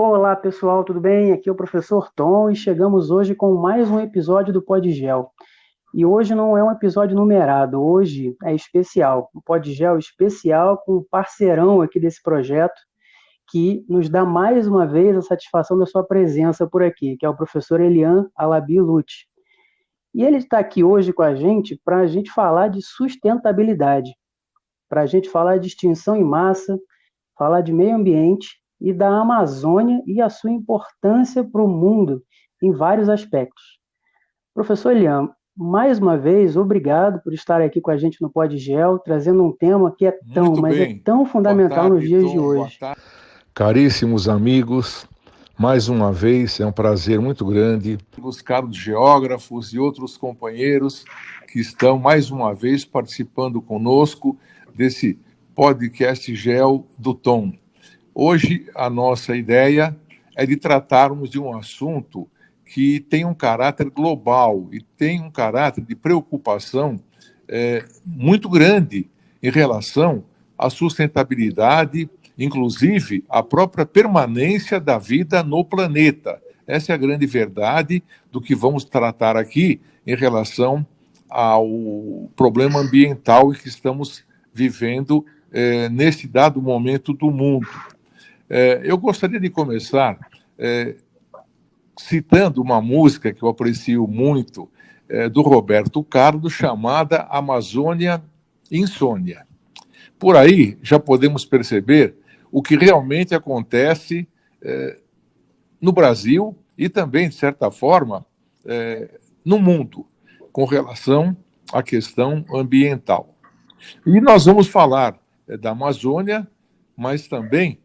Olá pessoal, tudo bem? Aqui é o professor Tom e chegamos hoje com mais um episódio do Podgel. E hoje não é um episódio numerado, hoje é especial, um Podgel especial com um parceirão aqui desse projeto que nos dá mais uma vez a satisfação da sua presença por aqui, que é o professor Elian Alabi Lute. E ele está aqui hoje com a gente para a gente falar de sustentabilidade, para a gente falar de extinção em massa, falar de meio ambiente e da Amazônia e a sua importância para o mundo em vários aspectos. Professor Elian, mais uma vez, obrigado por estar aqui com a gente no Podgel, trazendo um tema que é tão, Muito mas é bem. tão Boa fundamental nos tarde, dias de Tom. Boa hoje. tarde. Caríssimos amigos, mais uma vez é um prazer muito grande. Os caros geógrafos e outros companheiros que estão mais uma vez participando conosco desse podcast Gel do Tom. Hoje a nossa ideia é de tratarmos de um assunto que tem um caráter global e tem um caráter de preocupação muito grande em relação à sustentabilidade, inclusive a própria permanência da vida no planeta. Essa é a grande verdade do que vamos tratar aqui em relação ao problema ambiental em que estamos vivendo neste dado momento do mundo. Eu gostaria de começar citando uma música que eu aprecio muito, do Roberto Carlos, chamada Amazônia Insônia. Por aí já podemos perceber o que realmente acontece no Brasil e também, de certa forma, no mundo, com relação à questão ambiental. E nós vamos falar da Amazônia, mas também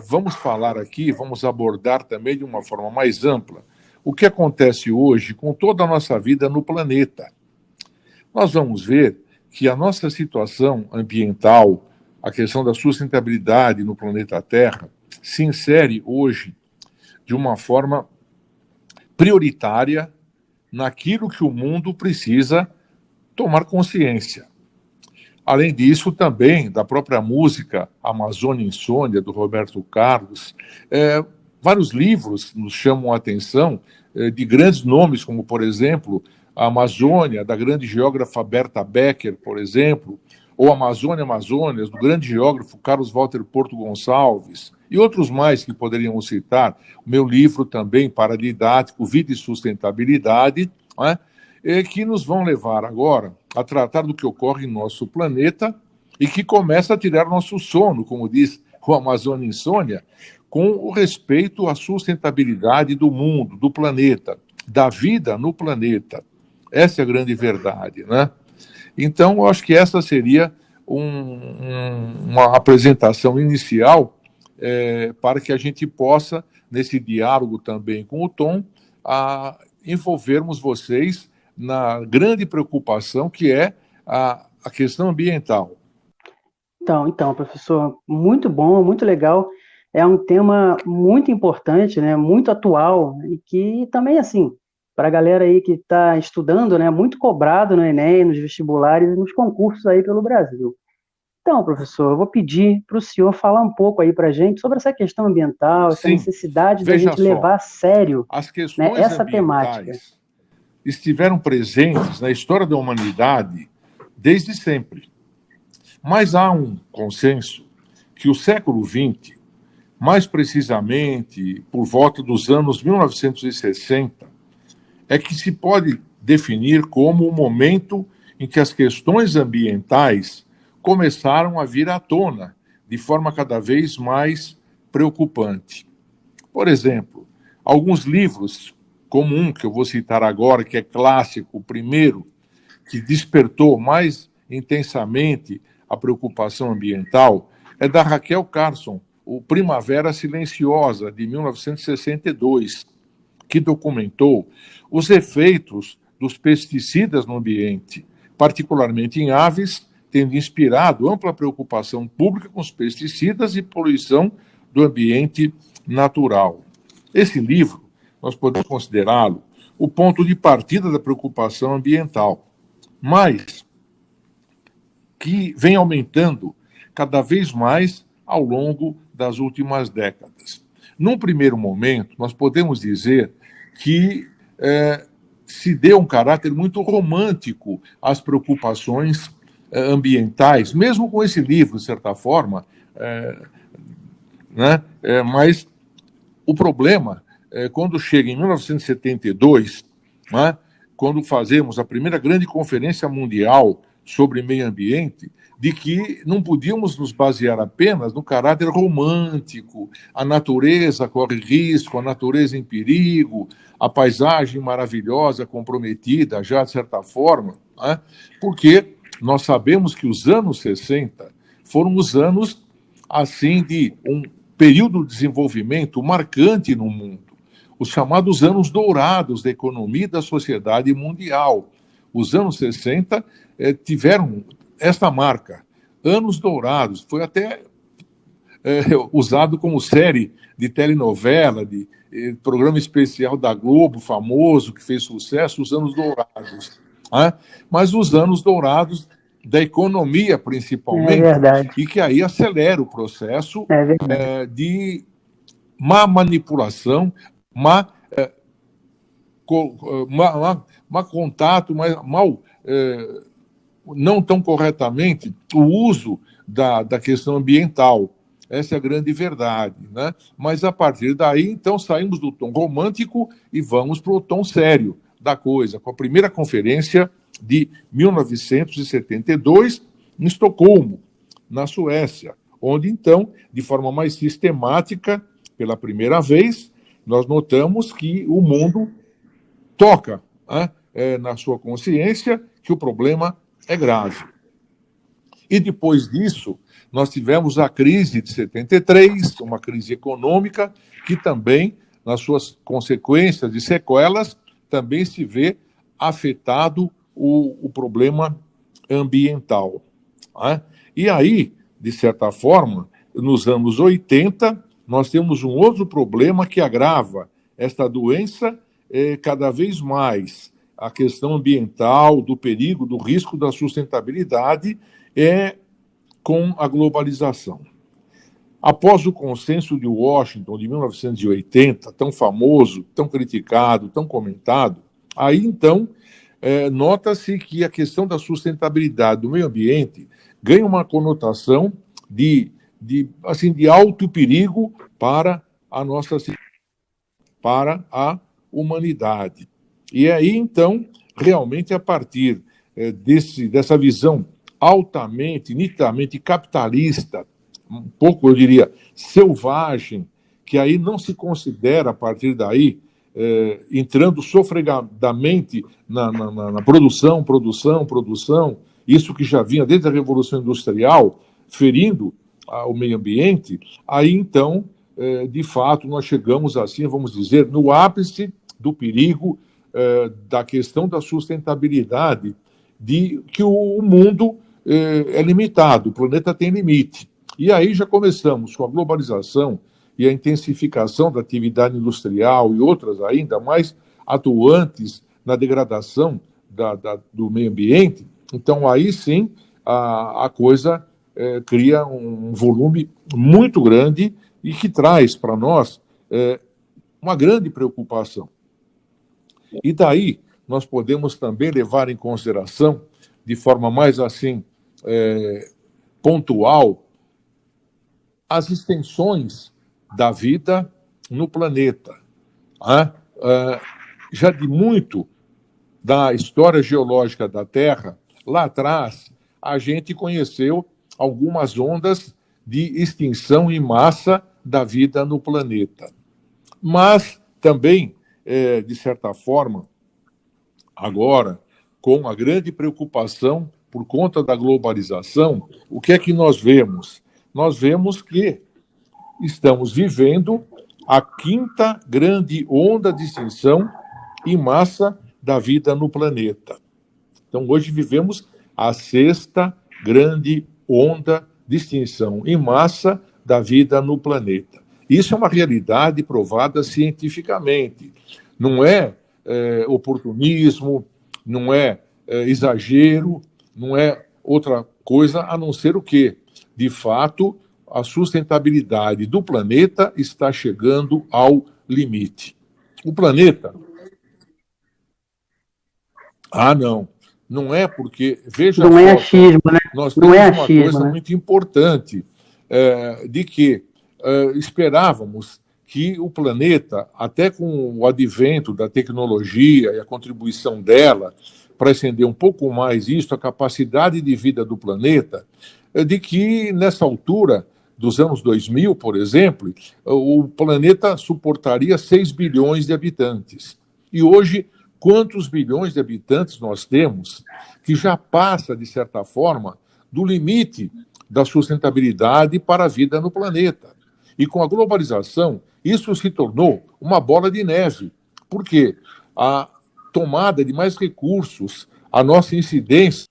vamos falar aqui, vamos abordar também de uma forma mais ampla o que acontece hoje com toda a nossa vida no planeta. Nós vamos ver que a nossa situação ambiental, a questão da sustentabilidade no planeta Terra, se insere hoje de uma forma prioritária naquilo que o mundo precisa tomar consciência. Além disso, também da própria música Amazônia Insônia, do Roberto Carlos, vários livros nos chamam a atenção de grandes nomes, como, por exemplo, a Amazônia, da grande geógrafa Berta Becker, por exemplo, ou Amazônia Amazônias, do grande geógrafo Carlos Walter Porto Gonçalves, e outros mais que poderíamos citar. O meu livro também, paradidático, Vida e Sustentabilidade, que nos vão levar agora a tratar do que ocorre em nosso planeta e que começa a tirar nosso sono, como diz o Amazônia Insônia, com o respeito à sustentabilidade do mundo, do planeta, da vida no planeta. Essa é a grande verdade, né? Então, eu acho que essa seria uma apresentação inicial para que a gente possa, nesse diálogo também com o Tom, envolvermos vocês na grande preocupação que é a questão ambiental. Então, professor, muito bom, muito legal. É um tema muito importante, né, muito atual e que também, assim, para a galera aí que está estudando, né, muito cobrado no Enem, nos vestibulares e nos concursos aí pelo Brasil. Então, professor, eu vou pedir para o senhor falar um pouco aí para a gente sobre essa questão ambiental, essa Sim, necessidade da veja gente só, levar a sério, as né, questões essa temática. ambientais estiveram presentes na história da humanidade desde sempre. Mas há um consenso que o século XX, mais precisamente por volta dos anos 1960, é que se pode definir como o momento em que as questões ambientais começaram a vir à tona de forma cada vez mais preocupante. Por exemplo, alguns livros, como um que eu vou citar agora, que é clássico, o primeiro, que despertou mais intensamente a preocupação ambiental, é da Raquel Carson, o Primavera Silenciosa, de 1962, que documentou os efeitos dos pesticidas no ambiente, particularmente em aves, tendo inspirado ampla preocupação pública com os pesticidas e poluição do ambiente natural. Esse livro, nós podemos considerá-lo o ponto de partida da preocupação ambiental, mas que vem aumentando cada vez mais ao longo das últimas décadas. Num primeiro momento, nós podemos dizer que se deu um caráter muito romântico às preocupações ambientais, mesmo com esse livro, de certa forma, né? Mas o problema é quando chega em 1972, né? Quando fazemos a primeira grande conferência mundial sobre meio ambiente, de que não podíamos nos basear apenas no caráter romântico, a natureza corre risco, a natureza em perigo, a paisagem maravilhosa, comprometida, já de certa forma, né? Porque nós sabemos que os anos 60 foram os anos, assim, de um período de desenvolvimento marcante no mundo, os chamados anos dourados da economia e da sociedade mundial. Os anos 60 tiveram esta marca, anos dourados, foi até usado como série de telenovela, de programa especial da Globo, famoso, que fez sucesso, os anos dourados. Né? Mas os anos dourados da economia, principalmente, e que aí acelera o processo de má manipulação, má contato, mal, não tão corretamente, o uso da questão ambiental. Essa é a grande verdade, né? Mas, a partir daí, então, saímos do tom romântico e vamos para o tom sério da coisa, com a primeira conferência de 1972, em Estocolmo, na Suécia, onde, então, de forma mais sistemática, pela primeira vez, nós notamos que o mundo toca, né, na sua consciência que o problema é grave. E depois disso, nós tivemos a crise de 73, uma crise econômica, que também, nas suas consequências e sequelas, também se vê afetado o problema ambiental. Né? E aí, de certa forma, nos anos 80, nós temos um outro problema que agrava esta doença cada vez mais. A questão ambiental, do perigo, do risco da sustentabilidade com a globalização. Após o Consenso de Washington de 1980, tão famoso, tão criticado, tão comentado, aí então nota-se que a questão da sustentabilidade do meio ambiente ganha uma conotação de alto perigo para a nossa para a humanidade. E aí, então, realmente, a partir dessa visão altamente, nitidamente capitalista, um pouco, eu diria, selvagem, que aí não se considera, a partir daí, entrando sofregadamente na produção, isso que já vinha desde a Revolução Industrial, ferindo o meio ambiente, aí, então, de fato, nós chegamos, assim, vamos dizer, no ápice do perigo da questão da sustentabilidade, de que o mundo é limitado, o planeta tem limite. E aí já começamos com a globalização e a intensificação da atividade industrial e outras ainda mais atuantes na degradação do meio ambiente. Então, aí sim, a coisa cria um volume muito grande e que traz para nós uma grande preocupação. E daí nós podemos também levar em consideração, de forma mais assim pontual, as extensões da vida no planeta. Já de muito da história geológica da Terra, lá atrás, a gente conheceu algumas ondas de extinção em massa da vida no planeta. Mas também, de certa forma, agora, com a grande preocupação por conta da globalização, o que é que nós vemos? Nós vemos que estamos vivendo a quinta grande onda de extinção em massa da vida no planeta. Então, hoje vivemos a sexta grande onda de extinção em massa da vida no planeta. Isso é uma realidade provada cientificamente. Não é oportunismo, não é exagero, não é outra coisa a não ser o quê? De fato, a sustentabilidade do planeta está chegando ao limite. O planeta... Ah, não. Não é porque... Veja Não é só, achismo, né? nós Não é temos uma achismo, coisa né? muito importante, de que esperávamos que o planeta, até com o advento da tecnologia e a contribuição dela, para estender um pouco mais isso, a capacidade de vida do planeta, de que nessa altura dos anos 2000, por exemplo, o planeta suportaria 6 bilhões de habitantes. E hoje, quantos bilhões de habitantes nós temos, que já passa, de certa forma, do limite da sustentabilidade para a vida no planeta. E com a globalização, isso se tornou uma bola de neve. Por quê? A tomada de mais recursos, a nossa incidência,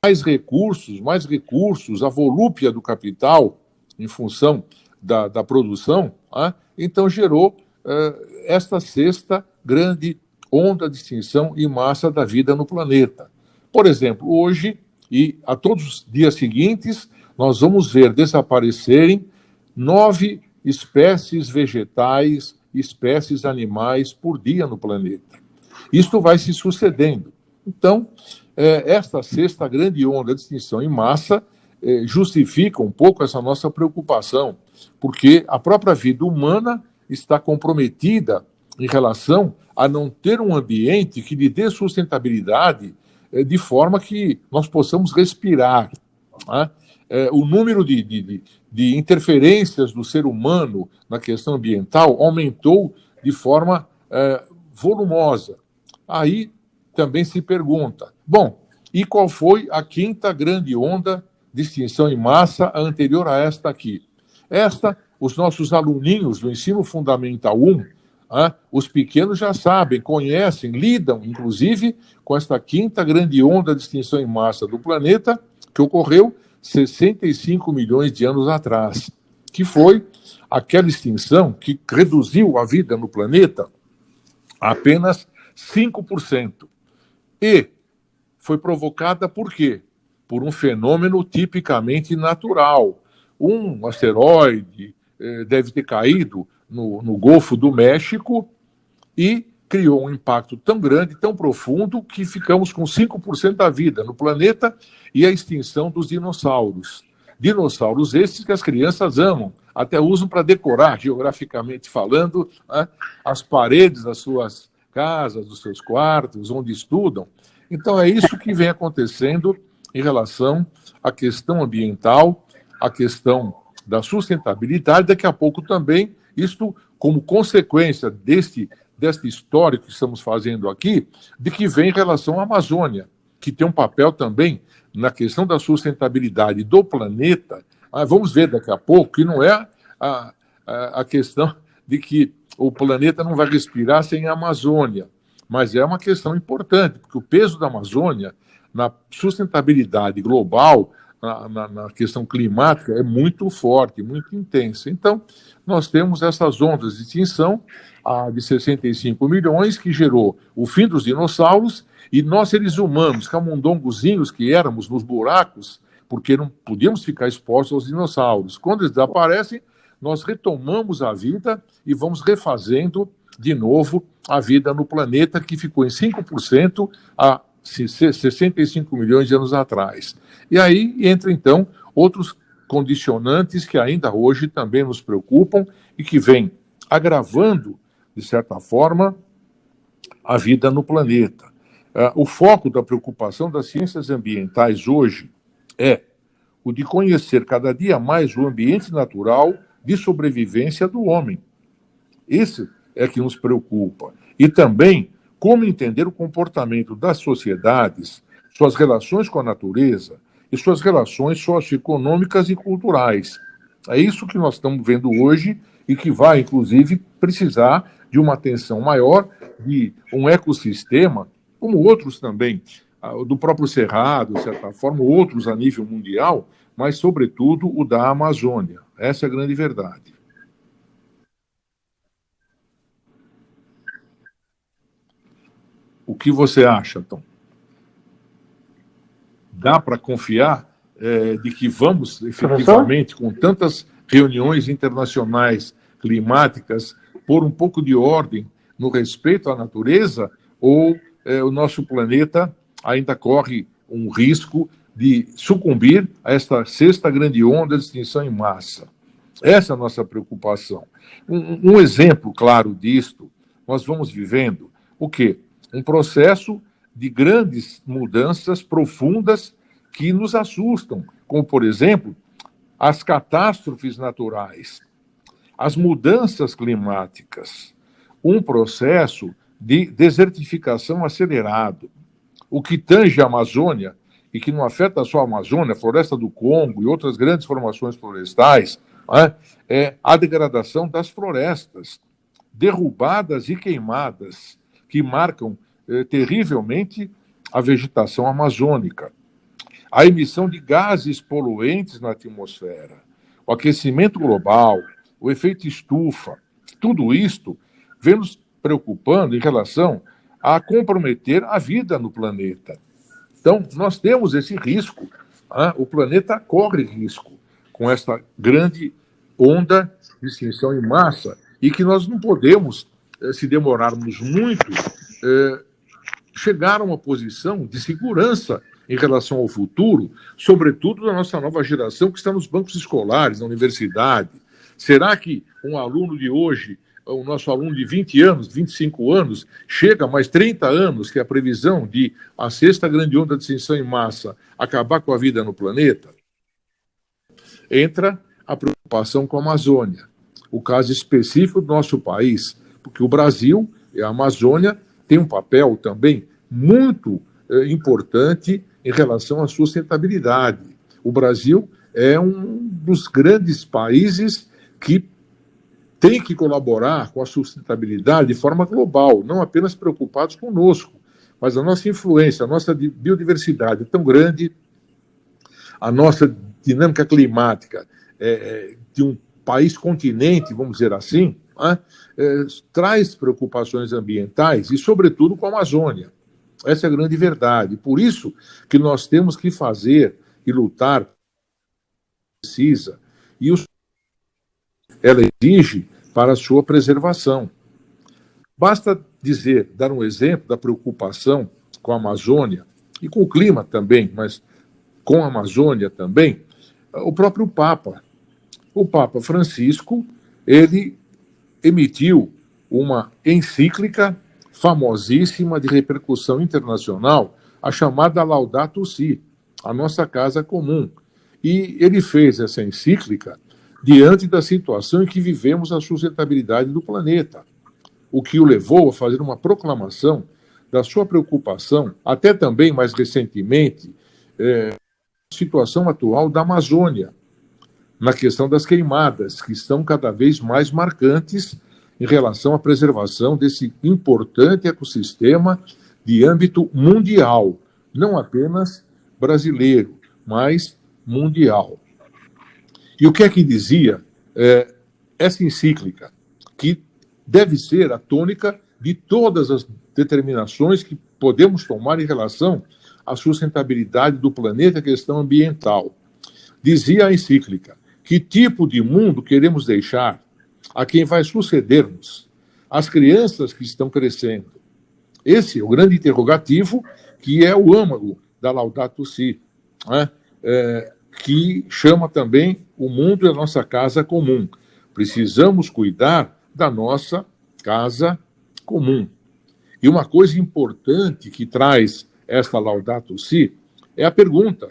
mais recursos, a volúpia do capital em função da produção, então gerou esta sexta grande onda de extinção em massa da vida no planeta. Por exemplo, hoje e a todos os dias seguintes, nós vamos ver desaparecerem 9 espécies vegetais, espécies animais por dia no planeta. Isto vai se sucedendo. Então, esta sexta grande onda de extinção em massa justifica um pouco essa nossa preocupação, porque a própria vida humana está comprometida em relação a não ter um ambiente que lhe dê sustentabilidade de forma que nós possamos respirar. Né? O número de interferências do ser humano na questão ambiental aumentou de forma volumosa. Aí também se pergunta, bom, e qual foi a quinta grande onda de extinção em massa anterior a esta aqui? Esta, os nossos aluninhos do ensino fundamental 1, os pequenos já sabem, conhecem, lidam, inclusive, com esta quinta grande onda de extinção em massa do planeta, que ocorreu 65 milhões de anos atrás, que foi aquela extinção que reduziu a vida no planeta a apenas 5%. E foi provocada por quê? Por um fenômeno tipicamente natural. Um asteroide deve ter caído no Golfo do México e criou um impacto tão grande, tão profundo, que ficamos com 5% da vida no planeta e a extinção dos dinossauros. Dinossauros esses que as crianças amam, até usam para decorar, geograficamente falando, as paredes das suas casas, dos seus quartos, onde estudam. Então, é isso que vem acontecendo em relação à questão ambiental, à questão da sustentabilidade. Daqui a pouco também, isto como consequência deste histórico que estamos fazendo aqui, de que vem em relação à Amazônia, que tem um papel também na questão da sustentabilidade do planeta. Vamos ver daqui a pouco que não é a questão de que o planeta não vai respirar sem a Amazônia, mas é uma questão importante, porque o peso da Amazônia na sustentabilidade global, na questão climática, é muito forte, muito intensa. Então, nós temos essas ondas de extinção, a de 65 milhões, que gerou o fim dos dinossauros, e nós, seres humanos, camundongozinhos que éramos nos buracos, porque não podíamos ficar expostos aos dinossauros. Quando eles desaparecem, nós retomamos a vida e vamos refazendo de novo a vida no planeta, que ficou em 5% há 65 milhões de anos atrás. E aí entra, então, outros condicionantes que ainda hoje também nos preocupam e que vêm agravando, de certa forma, a vida no planeta. O foco da preocupação das ciências ambientais hoje é o de conhecer cada dia mais o ambiente natural de sobrevivência do homem. Esse é que nos preocupa. E também como entender o comportamento das sociedades, suas relações com a natureza e suas relações socioeconômicas e culturais. É isso que nós estamos vendo hoje e que vai, inclusive, precisar de uma atenção maior de um ecossistema, como outros também, do próprio Cerrado, de certa forma, outros a nível mundial, mas, sobretudo, o da Amazônia. Essa é a grande verdade. O que você acha, Tom? Dá para confiar de que vamos Professor? efetivamente, com tantas reuniões internacionais climáticas, pôr um pouco de ordem no respeito à natureza, ou o nosso planeta ainda corre um risco de sucumbir a esta sexta grande onda de extinção em massa? Essa é a nossa preocupação. Um exemplo claro disto, nós vamos vivendo o quê? Um processo de grandes mudanças profundas que nos assustam, como, por exemplo, as catástrofes naturais, as mudanças climáticas, um processo de desertificação acelerado. O que tange a Amazônia, e que não afeta só a Amazônia, a Floresta do Congo e outras grandes formações florestais, é a degradação das florestas, derrubadas e queimadas, que marcam terrivelmente a vegetação amazônica. A emissão de gases poluentes na atmosfera, o aquecimento global, o efeito estufa, tudo isto vem nos preocupando em relação a comprometer a vida no planeta. Então, nós temos esse risco, o planeta corre risco com esta grande onda de extinção em massa, e que nós não podemos, se demorarmos muito, chegar a uma posição de segurança em relação ao futuro, sobretudo da nossa nova geração que está nos bancos escolares, na universidade. Será que um aluno de hoje, o nosso aluno de 20 anos, 25 anos, chega a mais 30 anos, que é a previsão de a sexta grande onda de extinção em massa acabar com a vida no planeta? Entra a preocupação com a Amazônia, o caso específico do nosso país, porque o Brasil e a Amazônia têm um papel também muito importante em relação à sustentabilidade. O Brasil é um dos grandes países que tem que colaborar com a sustentabilidade de forma global, não apenas preocupados conosco, mas a nossa influência, a nossa biodiversidade é tão grande, a nossa dinâmica climática de um país continente, vamos dizer assim, traz preocupações ambientais e, sobretudo, com a Amazônia. Essa é a grande verdade. Por isso que nós temos que fazer e lutar precisa, e ela exige para a sua preservação. Basta dizer, dar um exemplo da preocupação com a Amazônia e com o clima também, mas com a Amazônia também, o próprio Papa. O Papa Francisco, ele emitiu uma encíclica famosíssima de repercussão internacional, a chamada Laudato Si, a nossa casa comum. E ele fez essa encíclica diante da situação em que vivemos a sustentabilidade do planeta, o que o levou a fazer uma proclamação da sua preocupação, até também mais recentemente, a situação atual da Amazônia, na questão das queimadas, que estão cada vez mais marcantes em relação à preservação desse importante ecossistema de âmbito mundial, não apenas brasileiro, mas mundial. E o que é que dizia essa encíclica? Que deve ser a tônica de todas as determinações que podemos tomar em relação à sustentabilidade do planeta, a questão ambiental. Dizia a encíclica: que tipo de mundo queremos deixar a quem vai suceder-nos, as crianças que estão crescendo? Esse é o grande interrogativo, que é o âmago da Laudato Si, que chama também o mundo é a nossa casa comum. Precisamos cuidar da nossa casa comum. E uma coisa importante que traz esta Laudato Si é a pergunta,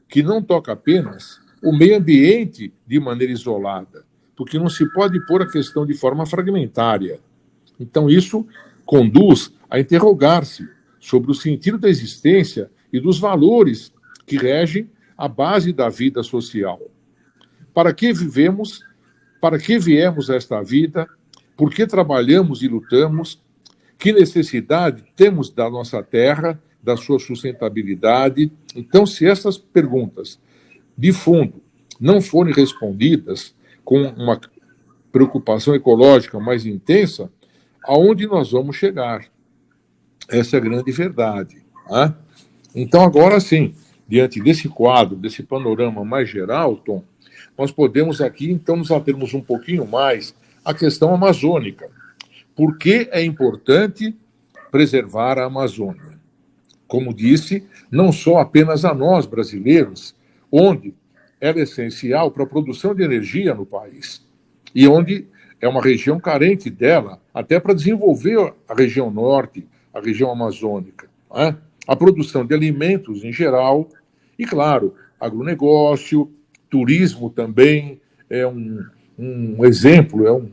que não toca apenas o meio ambiente de maneira isolada, porque não se pode pôr a questão de forma fragmentária. Então, isso conduz a interrogar-se sobre o sentido da existência e dos valores que regem a base da vida social. Para que vivemos? Para que viemos a esta vida? Por que trabalhamos e lutamos? Que necessidade temos da nossa terra, da sua sustentabilidade? Então, se essas perguntas de fundo não forem respondidas com uma preocupação ecológica mais intensa, aonde nós vamos chegar? Essa é a grande verdade. Então, agora sim, diante desse quadro, desse panorama mais geral, Tom, nós podemos aqui, então, nos atermos um pouquinho mais à questão amazônica. Por que é importante preservar a Amazônia? Como disse, não só apenas a nós, brasileiros, onde ela é essencial para a produção de energia no país e onde é uma região carente dela, até para desenvolver a região norte, a região amazônica, né? A produção de alimentos em geral e, claro, agronegócio, turismo também é um exemplo,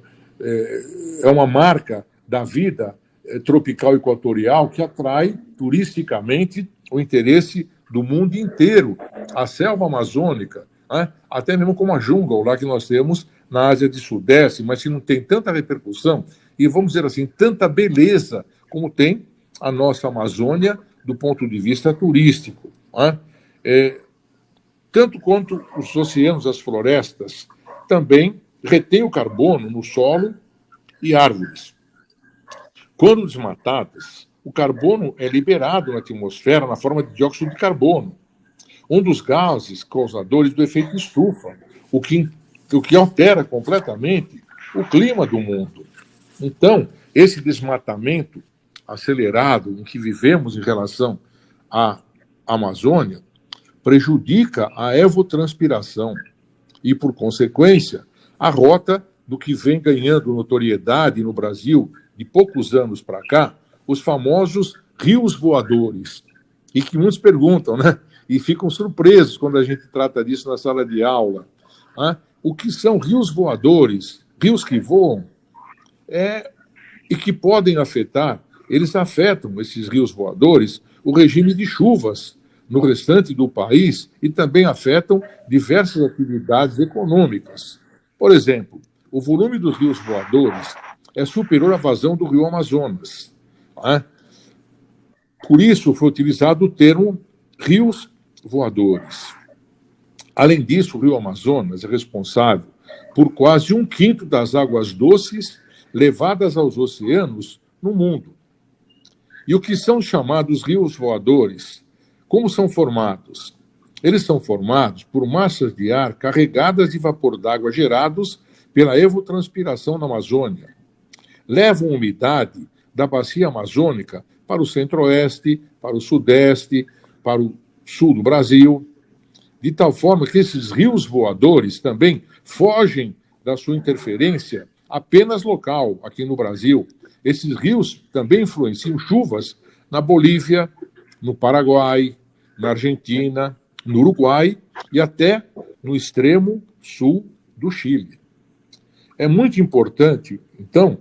é uma marca da vida tropical equatorial que atrai turisticamente o interesse do mundo inteiro. A selva amazônica, né? Até mesmo como a Jungle, lá que nós temos na Ásia de Sudeste, mas que não tem tanta repercussão e, vamos dizer assim, tanta beleza como tem a nossa Amazônia do ponto de vista turístico, né? Tanto quanto os oceanos, as florestas, também retêm o carbono no solo e árvores. Quando desmatadas, o carbono é liberado na atmosfera na forma de dióxido de carbono, um dos gases causadores do efeito estufa, o que altera completamente o clima do mundo. Então, esse desmatamento acelerado em que vivemos em relação à Amazônia prejudica a evotranspiração e, por consequência, a rota do que vem ganhando notoriedade no Brasil de poucos anos para cá, os famosos rios voadores. E que muitos perguntam, né? E ficam surpresos quando a gente trata disso na sala de aula. Né? O que são rios voadores? Rios que voam e que podem afetar, eles afetam, esses rios voadores, o regime de chuvas no restante do país e também afetam diversas atividades econômicas. Por exemplo, o volume dos rios voadores é superior à vazão do rio Amazonas. Né? Por isso foi utilizado o termo rios voadores. Além disso, o rio Amazonas é responsável por quase 1/5 das águas doces levadas aos oceanos no mundo. E o que são chamados rios voadores? Como são formados? Eles são formados por massas de ar carregadas de vapor d'água gerados pela evotranspiração na Amazônia. Levam umidade da bacia amazônica para o centro-oeste, para o sudeste, para o sul do Brasil, de tal forma que esses rios voadores também fogem da sua interferência apenas local, aqui no Brasil. Esses rios também influenciam chuvas na Bolívia, no Paraguai, na Argentina, no Uruguai e até no extremo sul do Chile. É muito importante, então,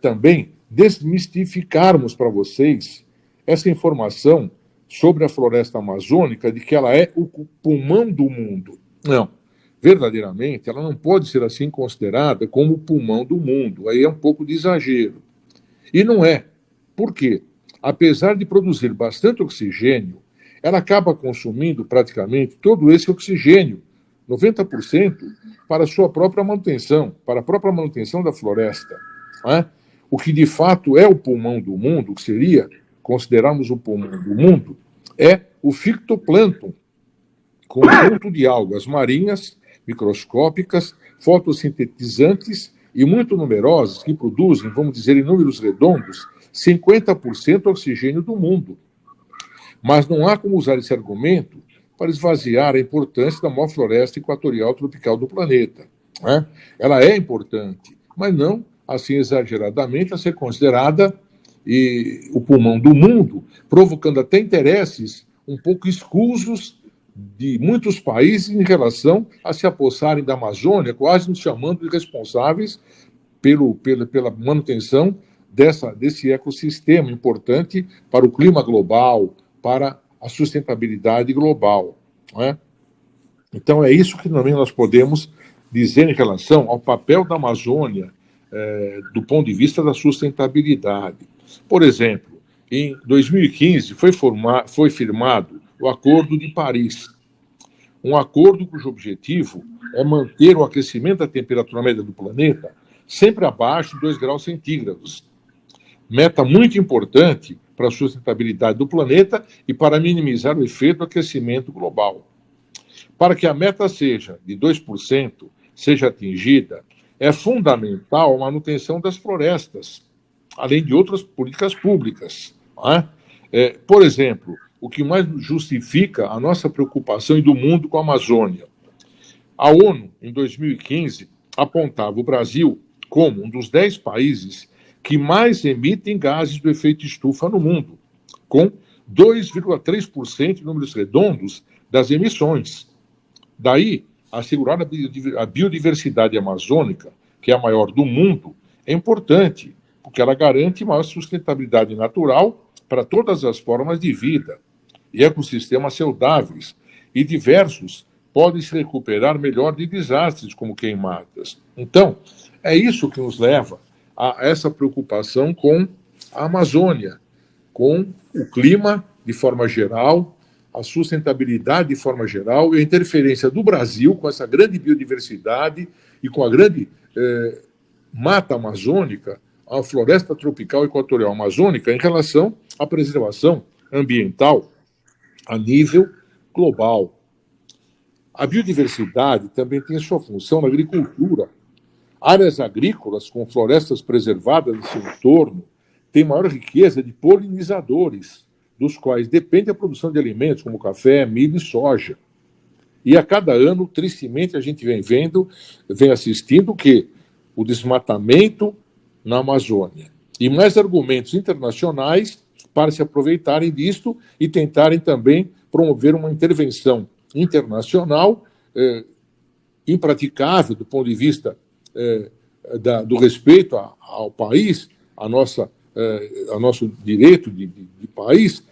também desmistificarmos para vocês essa informação sobre a floresta amazônica de que ela é o pulmão do mundo. Não. Verdadeiramente, ela não pode ser assim considerada como o pulmão do mundo. Aí é um pouco de exagero. E não é. Por quê? Apesar de produzir bastante oxigênio, ela acaba consumindo praticamente todo esse oxigênio, 90%, para a sua própria manutenção, para a própria manutenção da floresta. Né? O que de fato é o pulmão do mundo, que seria, considerarmos o pulmão do mundo, é o fitoplâncton, conjunto de algas marinhas, microscópicas, fotossintetizantes e muito numerosas que produzem, vamos dizer em números redondos, 50% do oxigênio do mundo. Mas não há como usar esse argumento para esvaziar a importância da maior floresta equatorial tropical do planeta. Né? Ela é importante, mas não assim exageradamente a ser considerada o pulmão do mundo, provocando até interesses um pouco escusos de muitos países em relação a se apossarem da Amazônia, quase nos chamando de responsáveis pela manutenção desse ecossistema importante para o clima global, para a sustentabilidade global. Não é? Então, é isso que também nós podemos dizer em relação ao papel da Amazônia do ponto de vista da sustentabilidade. Por exemplo, em 2015 foi firmado o Acordo de Paris, um acordo cujo objetivo é manter o aquecimento da temperatura média do planeta sempre abaixo de 2 graus centígrados. Meta muito importante para a sustentabilidade do planeta e para minimizar o efeito do aquecimento global. Para que a meta seja de 2% seja atingida, é fundamental a manutenção das florestas, além de outras políticas públicas. Não é? Por exemplo, o que mais justifica a nossa preocupação e do mundo com a Amazônia. A ONU, em 2015, apontava o Brasil como um dos 10 países que mais emitem gases do efeito estufa no mundo, com 2,3% em números redondos das emissões. Daí, assegurar a biodiversidade amazônica, que é a maior do mundo, é importante, porque ela garante maior sustentabilidade natural para todas as formas de vida e ecossistemas saudáveis e diversos podem se recuperar melhor de desastres como queimadas. Então, é isso que nos leva a essa preocupação com a Amazônia, com o clima de forma geral, a sustentabilidade de forma geral e a interferência do Brasil com essa grande biodiversidade e com a grande mata amazônica, a floresta tropical equatorial amazônica, em relação à preservação ambiental a nível global. A biodiversidade também tem sua função na agricultura. Áreas agrícolas com florestas preservadas em seu entorno têm maior riqueza de polinizadores, dos quais depende a produção de alimentos como café, milho e soja. E a cada ano, tristemente, a gente vem assistindo o desmatamento na Amazônia. E mais argumentos internacionais para se aproveitarem disto e tentarem também promover uma intervenção internacional impraticável do ponto de vista do respeito ao país, ao nosso direito de país,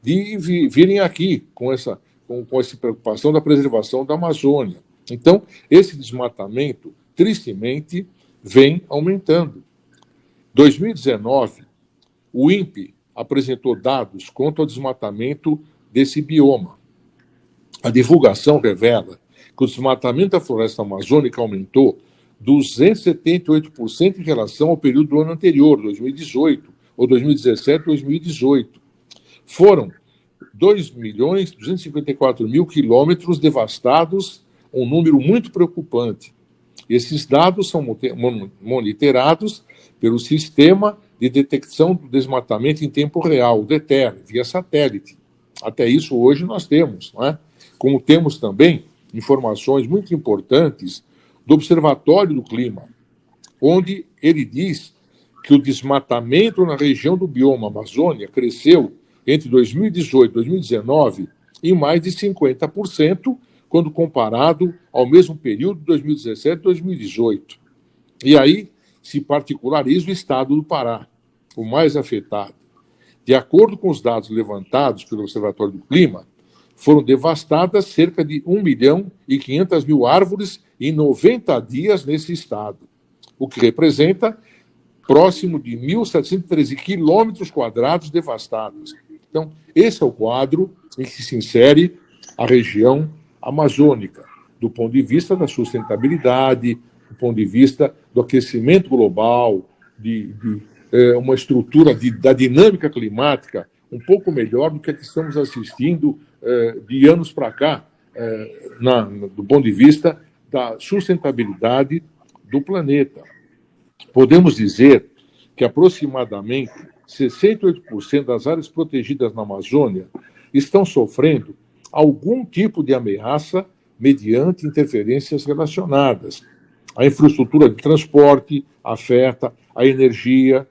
de virem aqui com essa preocupação da preservação da Amazônia. Então, esse desmatamento, tristemente, vem aumentando. Em 2019, o INPE apresentou dados quanto ao desmatamento desse bioma. A divulgação revela que o desmatamento da floresta amazônica aumentou 278% em relação ao período do ano anterior, 2018, ou 2017, 2018. Foram 2.254.000 quilômetros devastados, um número muito preocupante. Esses dados são monitorados pelo Sistema de Detecção do Desmatamento em Tempo Real, o DETER, via satélite. Até isso hoje nós temos, não é? Como temos também informações muito importantes do Observatório do Clima, onde ele diz que o desmatamento na região do bioma Amazônia cresceu entre 2018 e 2019 em mais de 50%, quando comparado ao mesmo período de 2017 e 2018. E aí se particulariza o estado do Pará, o mais afetado. De acordo com os dados levantados pelo Observatório do Clima, foram devastadas cerca de 1.500.000 árvores em 90 dias nesse estado, o que representa próximo de 1.713 quilômetros quadrados devastados. Então, esse é o quadro em que se insere a região amazônica, do ponto de vista da sustentabilidade, do ponto de vista do aquecimento global, de uma estrutura da dinâmica climática um pouco melhor do que a que estamos assistindo de anos para cá, do ponto de vista da sustentabilidade do planeta. Podemos dizer que aproximadamente 68% das áreas protegidas na Amazônia estão sofrendo algum tipo de ameaça mediante interferências relacionadas. A infraestrutura de transporte afeta, a energia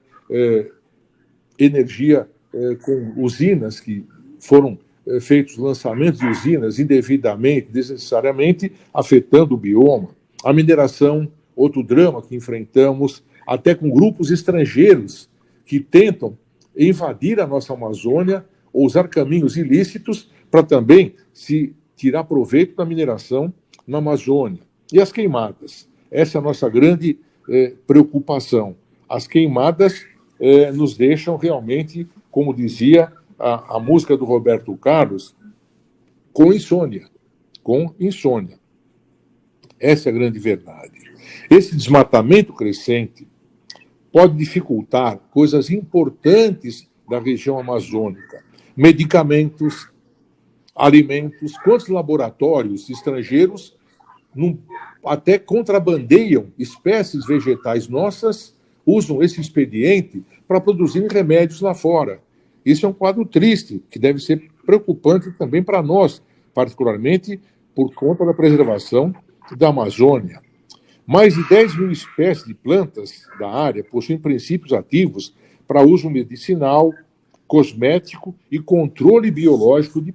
com usinas que foram feitos lançamentos de usinas indevidamente, desnecessariamente, afetando o bioma. A mineração, outro drama que enfrentamos, até com grupos estrangeiros que tentam invadir a nossa Amazônia ou usar caminhos ilícitos para também se tirar proveito da mineração na Amazônia. E as queimadas. Essa é a nossa grande preocupação. As queimadas nos deixam realmente, como dizia a música do Roberto Carlos, com insônia. Com insônia. Essa é a grande verdade. Esse desmatamento crescente pode dificultar coisas importantes da região amazônica. Medicamentos, alimentos, quantos laboratórios estrangeiros até contrabandeiam espécies vegetais nossas, usam esse expediente para produzir remédios lá fora. Isso é um quadro triste, que deve ser preocupante também para nós, particularmente por conta da preservação da Amazônia. Mais de 10 mil espécies de plantas da área possuem princípios ativos para uso medicinal, cosmético e controle biológico de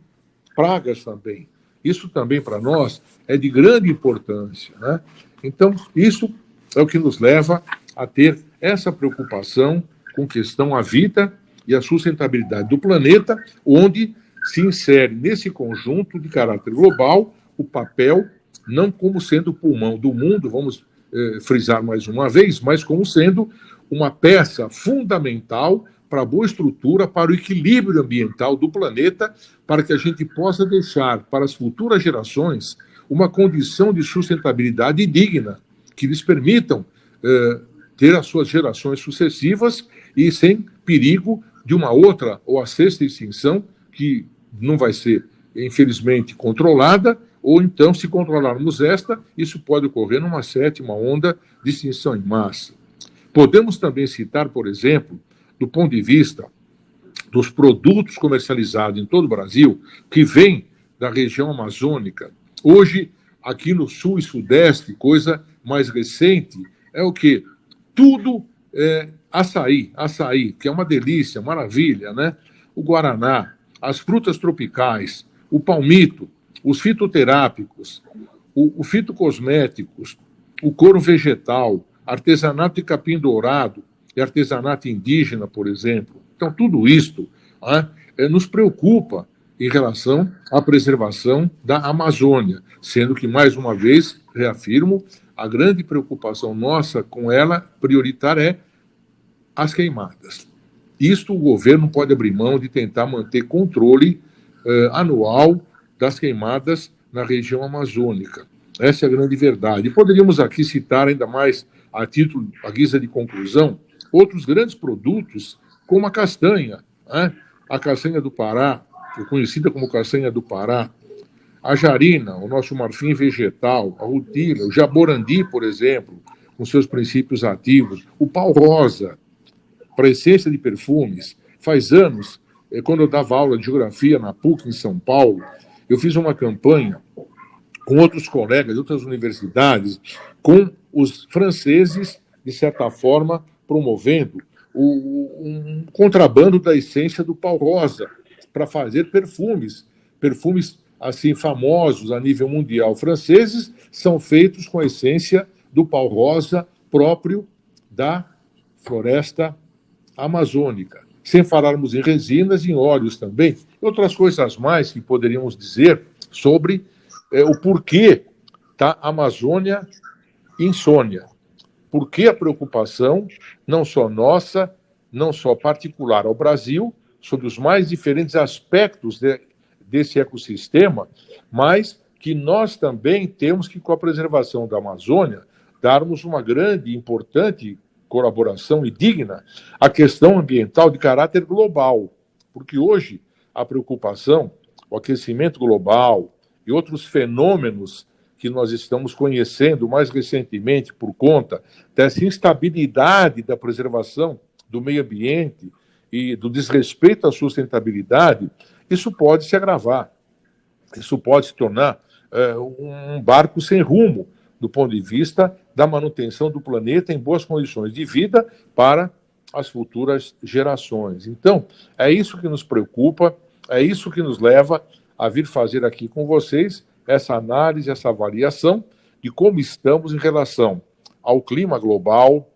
pragas também. Isso também para nós é de grande importância, né? Então, isso é o que nos leva a ter essa preocupação com questão à vida e à sustentabilidade do planeta, onde se insere nesse conjunto de caráter global o papel, não como sendo o pulmão do mundo, vamos frisar mais uma vez, mas como sendo uma peça fundamental para a boa estrutura, para o equilíbrio ambiental do planeta, para que a gente possa deixar para as futuras gerações uma condição de sustentabilidade digna, que lhes permitam ter as suas gerações sucessivas e sem perigo de uma outra ou a sexta extinção, que não vai ser, infelizmente, controlada, ou então, se controlarmos esta, isso pode ocorrer numa sétima onda de extinção em massa. Podemos também citar, por exemplo, do ponto de vista dos produtos comercializados em todo o Brasil, que vêm da região amazônica. Hoje, aqui no sul e sudeste, coisa mais recente, é o quê? Tudo é açaí, que é uma delícia, maravilha, né? O guaraná, as frutas tropicais, o palmito, os fitoterápicos, o fitocosméticos, o couro vegetal, artesanato de capim-dourado e artesanato indígena, por exemplo. Então, tudo isto nos preocupa em relação à preservação da Amazônia, sendo que, mais uma vez, reafirmo, a grande preocupação nossa com ela, prioritária, é as queimadas. Isto o governo pode abrir mão de tentar manter controle anual das queimadas na região amazônica. Essa é a grande verdade. E poderíamos aqui citar ainda mais, à guisa de conclusão, outros grandes produtos, como a castanha, a castanha do Pará, conhecida como castanha do Pará, a jarina, o nosso marfim vegetal, a rutila, o jaborandi, por exemplo, com seus princípios ativos, o pau-rosa, para essência de perfumes. Faz anos, quando eu dava aula de geografia na PUC, em São Paulo, eu fiz uma campanha com outros colegas de outras universidades, com os franceses, de certa forma, promovendo um contrabando da essência do pau-rosa para fazer perfumes assim famosos a nível mundial franceses, são feitos com a essência do pau-rosa próprio da floresta amazônica. Sem falarmos em resinas e em óleos também. Outras coisas mais que poderíamos dizer sobre o porquê da Amazônia insônia. Por que a preocupação, não só nossa, não só particular ao Brasil, sobre os mais diferentes aspectos desse ecossistema, mas que nós também temos que, com a preservação da Amazônia, darmos uma grande e importante colaboração e digna à questão ambiental de caráter global. Porque hoje a preocupação, o aquecimento global e outros fenômenos que nós estamos conhecendo mais recentemente por conta dessa instabilidade da preservação do meio ambiente e do desrespeito à sustentabilidade, isso pode se agravar. Isso pode se tornar um barco sem rumo do ponto de vista da manutenção do planeta em boas condições de vida para as futuras gerações. Então, é isso que nos preocupa, é isso que nos leva a vir fazer aqui com vocês essa análise, essa avaliação de como estamos em relação ao clima global,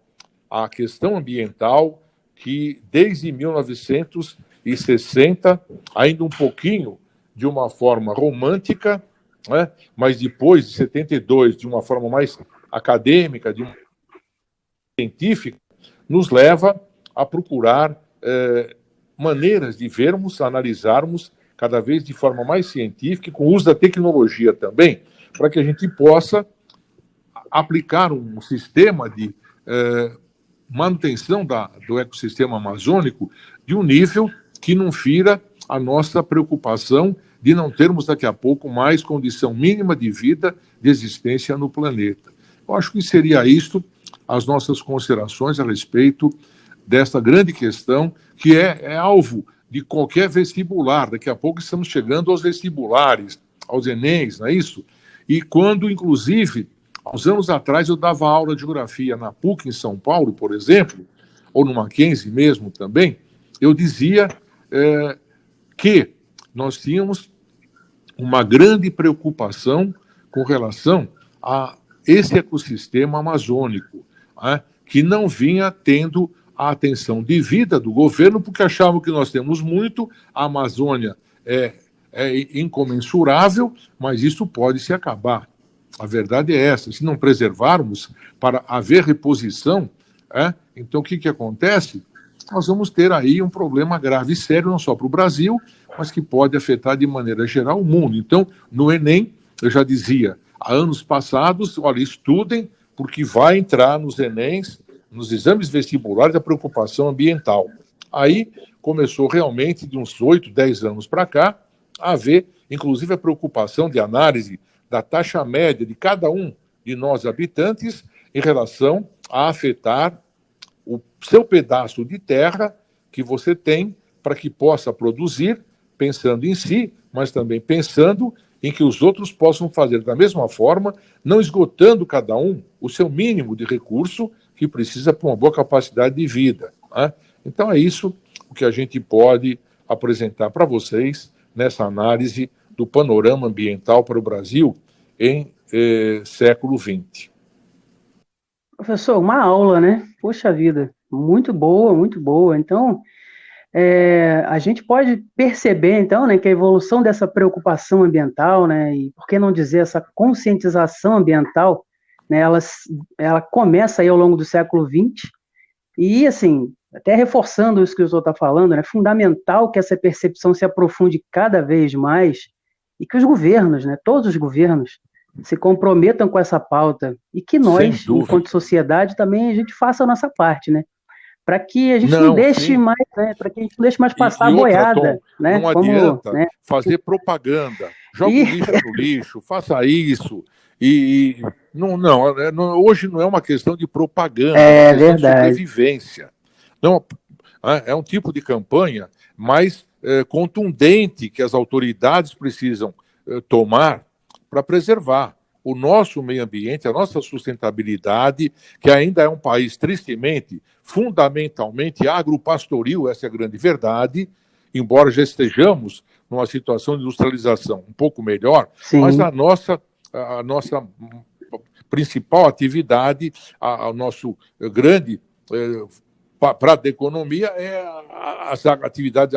à questão ambiental, que desde 1960, ainda um pouquinho de uma forma romântica, né? Mas depois de 72, de uma forma mais acadêmica, de uma científica, nos leva a procurar maneiras de vermos, analisarmos cada vez de forma mais científica, com o uso da tecnologia também, para que a gente possa aplicar um sistema manutenção do ecossistema amazônico de um nível que não fira a nossa preocupação de não termos daqui a pouco mais condição mínima de vida, de existência no planeta. Eu acho que seria isto as nossas considerações a respeito desta grande questão, que é alvo de qualquer vestibular. Daqui a pouco estamos chegando aos vestibulares, aos Enems, não é isso? E quando, inclusive, há uns anos atrás, eu dava aula de geografia na PUC, em São Paulo, por exemplo, ou no Mackenzie mesmo também, eu dizia que nós tínhamos uma grande preocupação com relação a esse ecossistema amazônico, que não vinha tendo a atenção devida do governo, porque achavam que nós temos muito, a Amazônia é incomensurável, mas isso pode se acabar. A verdade é essa. Se não preservarmos para haver reposição, então o que acontece? Nós vamos ter aí um problema grave e sério, não só para o Brasil, mas que pode afetar de maneira geral o mundo. Então, no Enem, eu já dizia, há anos passados, olha, estudem, porque vai entrar nos Enems, nos exames vestibulares, a preocupação ambiental. Aí começou realmente, de uns 8, 10 anos para cá, a haver, inclusive, a preocupação de análise da taxa média de cada um de nós habitantes em relação a afetar o seu pedaço de terra que você tem para que possa produzir, pensando em si, mas também pensando em que os outros possam fazer da mesma forma, não esgotando cada um o seu mínimo de recurso que precisa para uma boa capacidade de vida. Então é isso o que a gente pode apresentar para vocês nessa análise do panorama ambiental para o Brasil em século XX. Professor, uma aula, né? Poxa vida, muito boa, muito boa. Então, a gente pode perceber, então, né, que a evolução dessa preocupação ambiental, né, e por que não dizer essa conscientização ambiental, né, ela começa aí ao longo do século XX, e, assim, até reforçando isso que o senhor está falando, é fundamental que essa percepção se aprofunde cada vez mais e que os governos, né, todos os governos, se comprometam com essa pauta e que nós, enquanto sociedade, também a gente faça a nossa parte, né? Para que a gente não deixe mais, né? Para que a gente não deixe mais passar a boiada, Tom, né? Não adianta fazer propaganda. Joga o lixo no lixo, faça isso. Hoje não é uma questão de propaganda, é uma questão de sobrevivência. Não, é um tipo de campanha mais contundente que as autoridades precisam tomar para preservar o nosso meio ambiente, a nossa sustentabilidade, que ainda é um país, tristemente, fundamentalmente agropastoril, essa é a grande verdade, embora já estejamos numa situação de industrialização um pouco melhor, sim, mas a nossa principal atividade, o nosso grande prato da economia é as atividades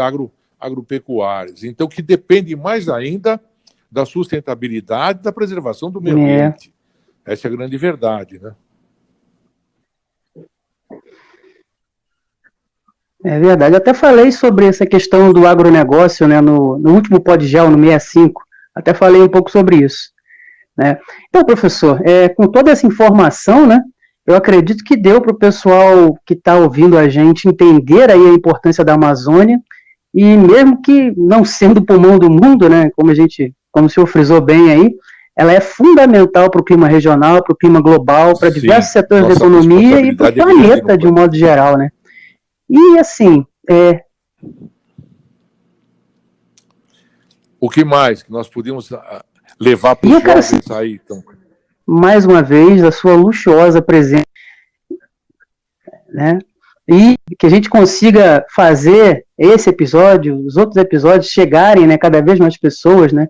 agropecuárias. Então, que depende mais ainda da sustentabilidade, da preservação do meio ambiente. Essa é a grande verdade, né? É verdade. Eu até falei sobre essa questão do agronegócio, né, no último PodGel, no 65. Até falei um pouco sobre isso, né? Então, professor, com toda essa informação, né, eu acredito que deu para o pessoal que está ouvindo a gente entender aí a importância da Amazônia, e mesmo que não sendo o pulmão do mundo, né, como o senhor frisou bem aí, ela é fundamental para o clima regional, para o clima global, para diversos setores da economia e para o planeta de um modo geral, né? E assim, o que mais que nós podíamos levar para os jovens aí, então? Mais uma vez, a sua luxuosa presença, né? E que a gente consiga fazer esse episódio, os outros episódios chegarem, né, cada vez mais pessoas, né?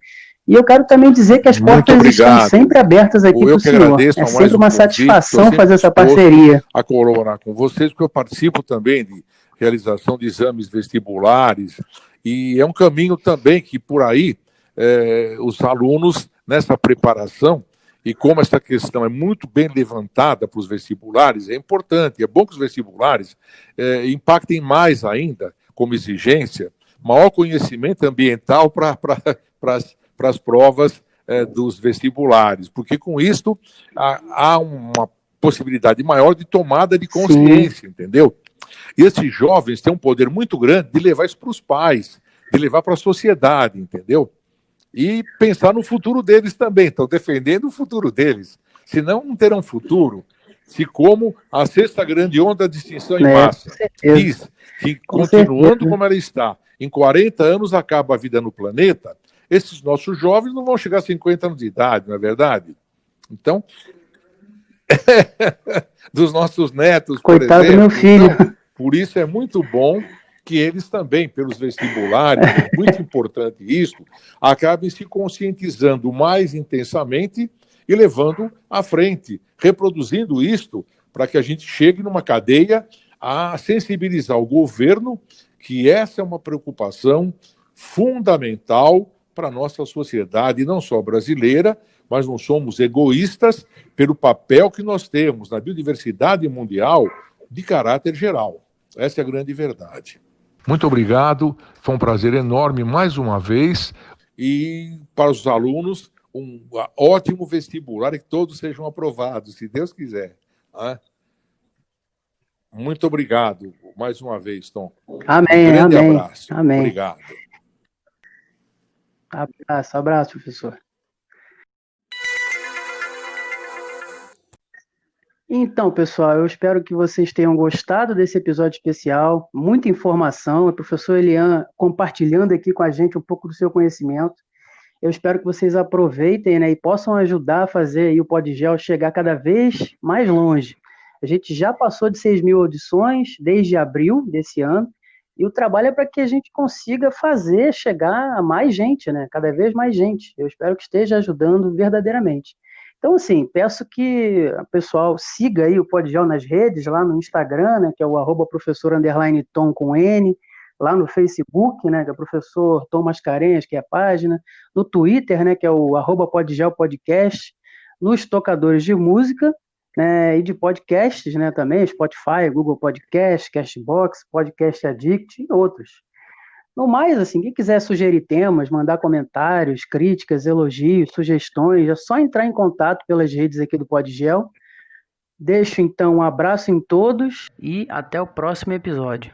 E eu quero também dizer que as portas estão sempre abertas aqui para o senhor. É sempre uma satisfação fazer essa parceria. A colaborar com vocês, porque eu participo também de realização de exames vestibulares, e é um caminho também que por aí os alunos, nessa preparação, e como essa questão é muito bem levantada para os vestibulares, é importante, é bom que os vestibulares impactem mais ainda, como exigência, maior conhecimento ambiental para as provas dos vestibulares, porque com isto há uma possibilidade maior de tomada de consciência, entendeu? E esses jovens têm um poder muito grande de levar isso para os pais, de levar para a sociedade, entendeu? E pensar no futuro deles também, estão defendendo o futuro deles. Senão não terão futuro. Se como a sexta grande onda de extinção em massa diz que, continuando como ela está, em 40 anos acaba a vida no planeta, esses nossos jovens não vão chegar a 50 anos de idade, não é verdade? Então, dos nossos netos, coitado por exemplo. Do meu filho. Então, por isso é muito bom que eles também, pelos vestibulares, é muito importante isso, acabem se conscientizando mais intensamente e levando à frente, reproduzindo isto para que a gente chegue numa cadeia a sensibilizar o governo que essa é uma preocupação fundamental para a nossa sociedade, não só brasileira, mas não somos egoístas pelo papel que nós temos na biodiversidade mundial de caráter geral. Essa é a grande verdade. Muito obrigado, foi um prazer enorme mais uma vez. E para os alunos, um ótimo vestibular e que todos sejam aprovados, se Deus quiser. Muito obrigado mais uma vez, Tom. Amém, um grande amém, abraço. Amém. Obrigado. Abraço, professor. Então, pessoal, eu espero que vocês tenham gostado desse episódio especial. Muita informação, o professor Elian compartilhando aqui com a gente um pouco do seu conhecimento. Eu espero que vocês aproveitem, né, e possam ajudar a fazer aí o Podgel chegar cada vez mais longe. A gente já passou de 6.000 audições desde abril desse ano, e o trabalho é para que a gente consiga fazer chegar a mais gente, né, cada vez mais gente. Eu espero que esteja ajudando verdadeiramente. Então, assim, peço que o pessoal siga aí o Podgel nas redes, lá no Instagram, né, que é o @professor_tom com N, lá no Facebook, né, que é o professor Tom Mascarenhas, que é a página, no Twitter, né, que é o @podgelpodcast, nos tocadores de música, né, e de podcasts, né, também, Spotify, Google Podcast, Castbox, Podcast Addict e outros. No mais, assim, quem quiser sugerir temas, mandar comentários, críticas, elogios, sugestões, é só entrar em contato pelas redes aqui do Podgel. Deixo, então, um abraço em todos e até o próximo episódio.